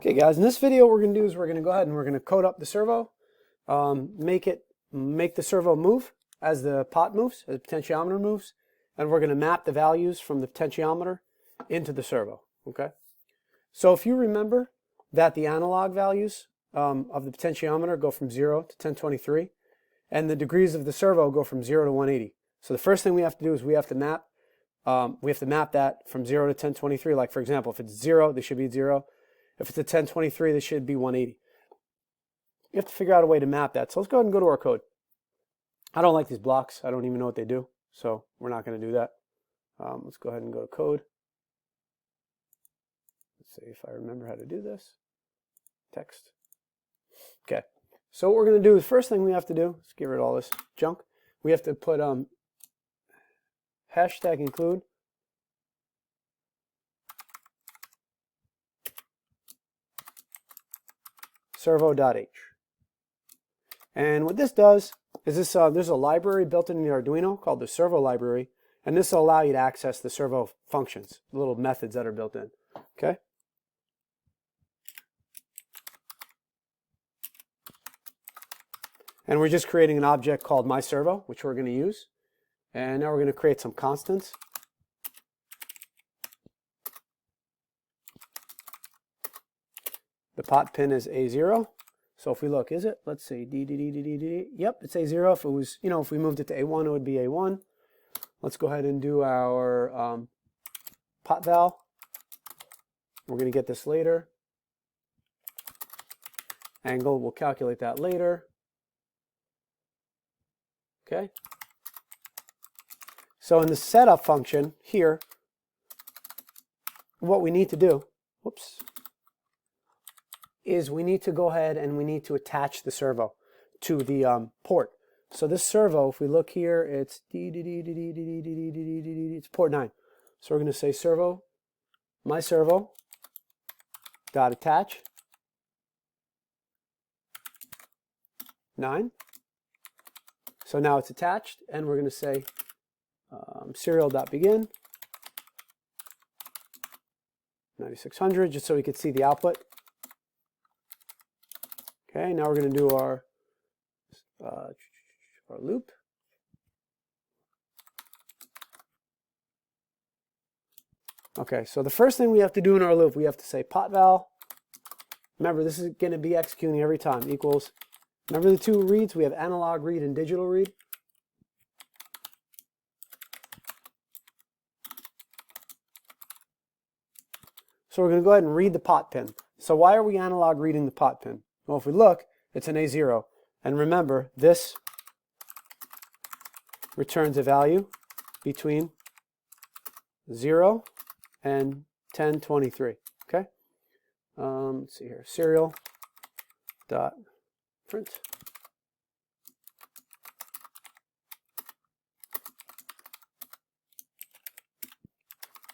Okay guys, in this video what we're going to do is we're going to go ahead and we're going to code up the servo, make the servo move as the pot moves, as the potentiometer moves, and we're going to map the values from the potentiometer into the servo. Okay, so if you remember that the analog values of the potentiometer go from 0 to 1023, and the degrees of the servo go from 0 to 180. So the first thing we have to do is we have to map that from 0 to 1023. Like for example, if it's 0, they should be 0. If it's a 1023, this should be 180. You have to figure out a way to map that. So let's go ahead and go to our code. I don't like these blocks. I don't even know what they do. So we're not going to do that. Let's go ahead and go to code. Let's see if I remember how to do this. Text. Okay. So what we're going to do, the first thing we have to do, let's get rid of all this junk. We have to put hashtag include servo.h. And what this does is there's a library built in the Arduino called the servo library, and this will allow you to access the servo functions, the little methods that are built in. Okay? And we're just creating an object called myServo, which we're going to use. And now we're going to create some constants. The pot pin is A0. So if we look, is it? Let's see. Yep, it's A0. If it was, if we moved it to A1, it would be A1. Let's go ahead and do our pot val. We're going to get this later. Angle, we'll calculate that later. Okay. So in the setup function here, what we need to do, whoops, is we need to go ahead and we need to attach the servo to the port. So this servo, if we look here, it's port 9. So we're going to say servo, myServo dot attach 9. So now it's attached, and we're going to say serial.begin 9600, just so we could see the output. Okay, now we're going to do our loop. Okay, so the first thing we have to do in our loop, we have to say pot val. Remember, this is going to be executing every time, equals. Remember the two reads? We have analog read and digital read. So we're going to go ahead and read the pot pin. So why are we analog reading the pot pin? Well, if we look, it's an A0. And remember, this returns a value between 0 and 1023. Okay? Let's see here. Serial dot print.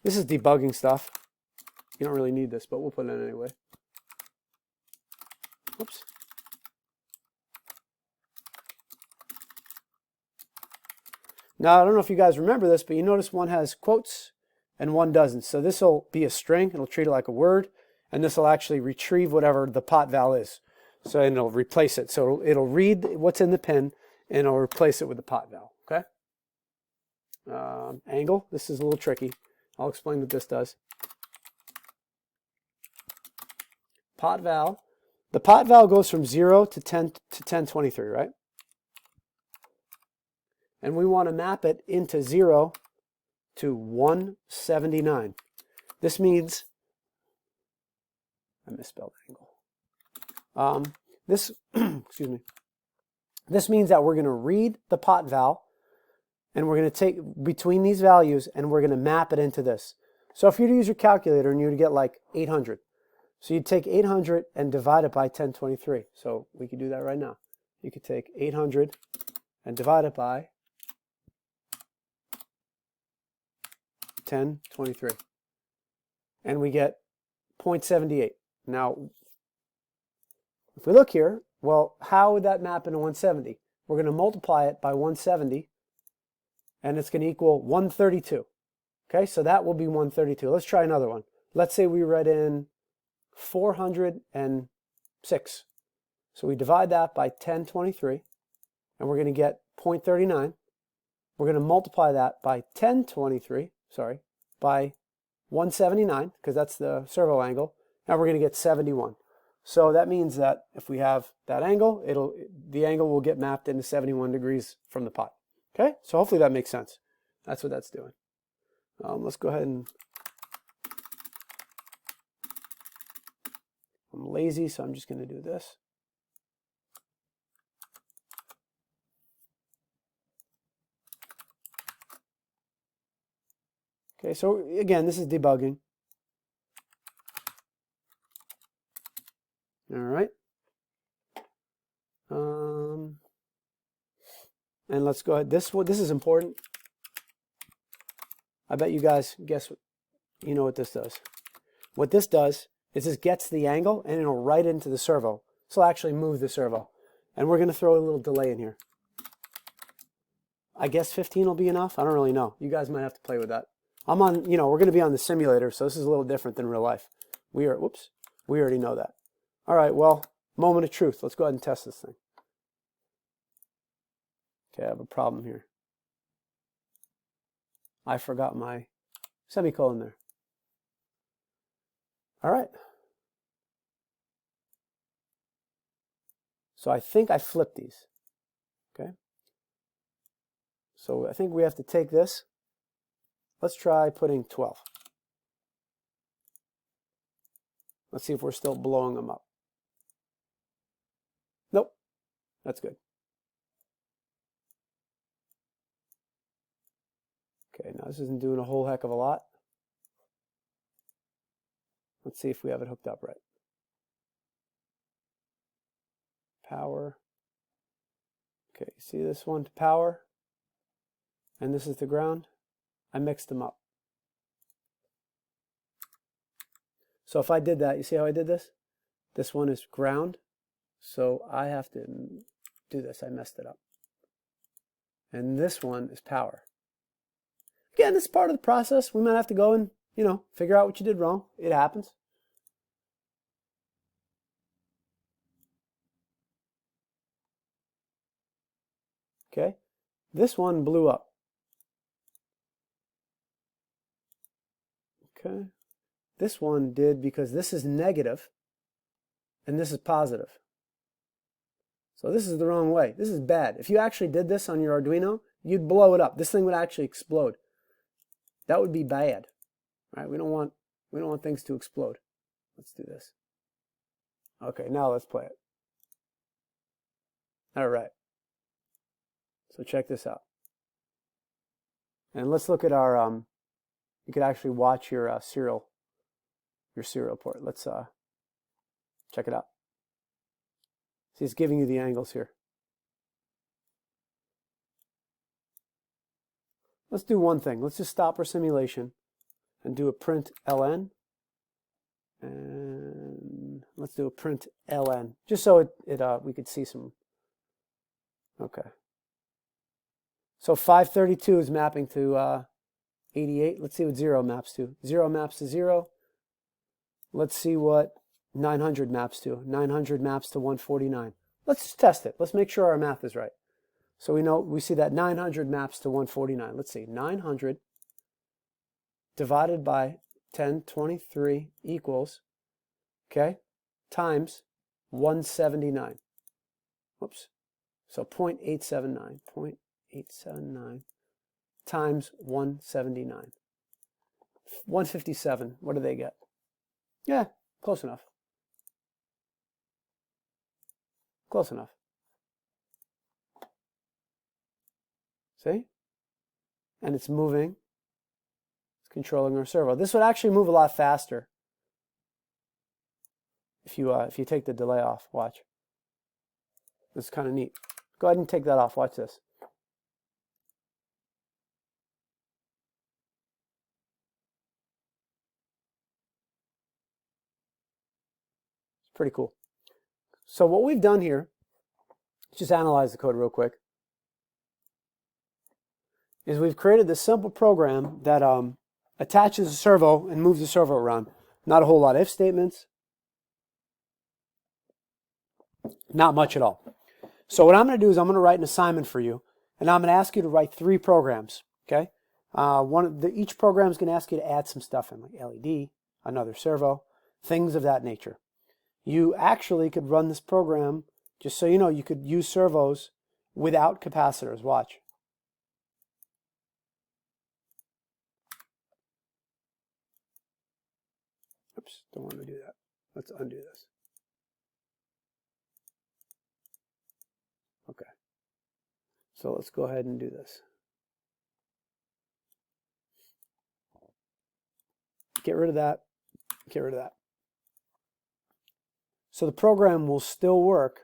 This is debugging stuff. You don't really need this, but we'll put it in anyway. Oops. Now, I don't know if you guys remember this, but you notice one has quotes and one doesn't. So this will be a string. It'll treat it like a word. And this will actually retrieve whatever the pot val is. So and it'll replace it. So it'll read what's in the pin, and it'll replace it with the pot val. Okay? Angle. This is a little tricky. I'll explain what this does. Pot val. The pot val goes from 0 to 10 to 1023, right? And we want to map it into 0 to 179. This means, I misspelled angle. Excuse me. This means that we're going to read the pot val, and we're going to take between these values, and we're going to map it into this. So if you were to use your calculator, and you would get like 800. So you'd take 800 and divide it by 1023. So we could do that right now. You could take 800 and divide it by 1023. And we get 0.78. Now, if we look here, well, how would that map into 170? We're going to multiply it by 170, and it's going to equal 132. Okay, so that will be 132. Let's try another one. Let's say we read in 406. So we divide that by 1023, and we're going to get 0.39. We're going to multiply that by 1023, by 179, because that's the servo angle, and we're going to get 71. So that means that if we have that angle, the angle will get mapped into 71 degrees from the pot. Okay, so hopefully that makes sense. That's what that's doing. Let's go ahead and... I'm lazy, so I'm just going to do this. Okay, so again, this is debugging. All right. And let's go ahead. This is important. I bet you guys guess you know what this does. What this does is this gets the angle and it'll write into the servo. So it'll actually move the servo. And we're going to throw a little delay in here. I guess 15 will be enough. I don't really know. You guys might have to play with that. I'm on, we're going to be on the simulator, so this is a little different than real life. We already know that. All right, well, moment of truth. Let's go ahead and test this thing. Okay, I have a problem here. I forgot my semicolon there. All right. So I think I flipped these. Okay. So I think we have to take this. Let's try putting 12. Let's see if we're still blowing them up. Nope. That's good. Okay, now this isn't doing a whole heck of a lot. Let's see if we have it hooked up right. Power. Okay, see this one to power? And this is the ground. I mixed them up. So if I did that, you see how I did this? This one is ground. So I have to do this. I messed it up. And this one is power. Again, this is part of the process. We might have to go and, figure out what you did wrong. It happens. Okay. This one blew up. Okay. This one did because this is negative and this is positive. So this is the wrong way. This is bad. If you actually did this on your Arduino, you'd blow it up. This thing would actually explode. That would be bad. Right? We don't want things to explode. Let's do this. Okay, now let's play it. All right. So check this out. And let's look at our you could actually watch your serial port. Let's check it out. See, it's giving you the angles here. Let's do one thing. Let's just stop our simulation and do a print ln. And let's do a print ln, just so we could see some. Okay. So 532 is mapping to 88. Let's see what 0 maps to. 0 maps to 0. Let's see what 900 maps to. 900 maps to 149. Let's just test it. Let's make sure our math is right. So we see that 900 maps to 149. Let's see. 900 divided by 1023 equals, okay, times 179. Whoops. So 0.879. 0.879 times 179. 157. What do they get? Yeah, close enough. Close enough. See? And it's moving. It's controlling our servo. This would actually move a lot faster if you take the delay off. Watch. This is kind of neat. Go ahead and take that off. Watch this. It's pretty cool. So what we've done here, let's just analyze the code real quick, is we've created this simple program that attaches a servo and moves the servo around. Not a whole lot of if statements, Not much at all. So what I'm going to do is I'm going to write an assignment for you, and I'm going to ask you to write 3 programs. Okay, each program is going to ask you to add some stuff in, like LED, another servo, things of that nature. You actually could run this program, just so you know, you could use servos without capacitors. Watch. Oops, don't want to do that. Let's undo this. Okay. So let's go ahead and do this. Get rid of that. Get rid of that. So the program will still work.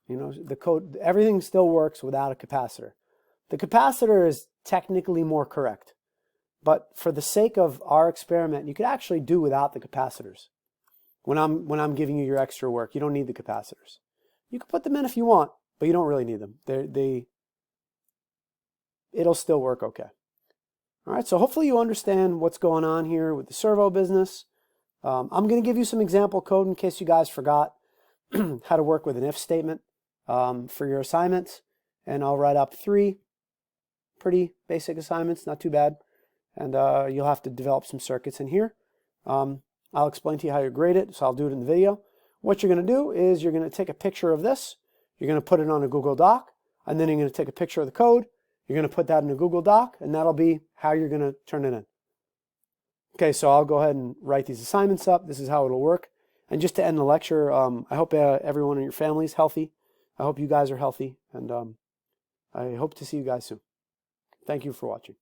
You know, the code, everything still works without a capacitor. The capacitor is technically more correct. But for the sake of our experiment, you could actually do without the capacitors. When I'm giving you your extra work, you don't need the capacitors. You can put them in if you want, but you don't really need them. It'll still work okay. All right, so hopefully you understand what's going on here with the servo business. I'm going to give you some example code in case you guys forgot how to work with an if statement for your assignments. And I'll write up 3 pretty basic assignments, not too bad. And you'll have to develop some circuits in here. I'll explain to you how you grade it, so I'll do it in the video. What you're going to do is you're going to take a picture of this. You're going to put it on a Google Doc, and then you're going to take a picture of the code. You're going to put that in a Google Doc, and that'll be how you're going to turn it in. Okay, so I'll go ahead and write these assignments up. This is how it'll work. And just to end the lecture, I hope everyone in your family is healthy. I hope you guys are healthy, and I hope to see you guys soon. Thank you for watching.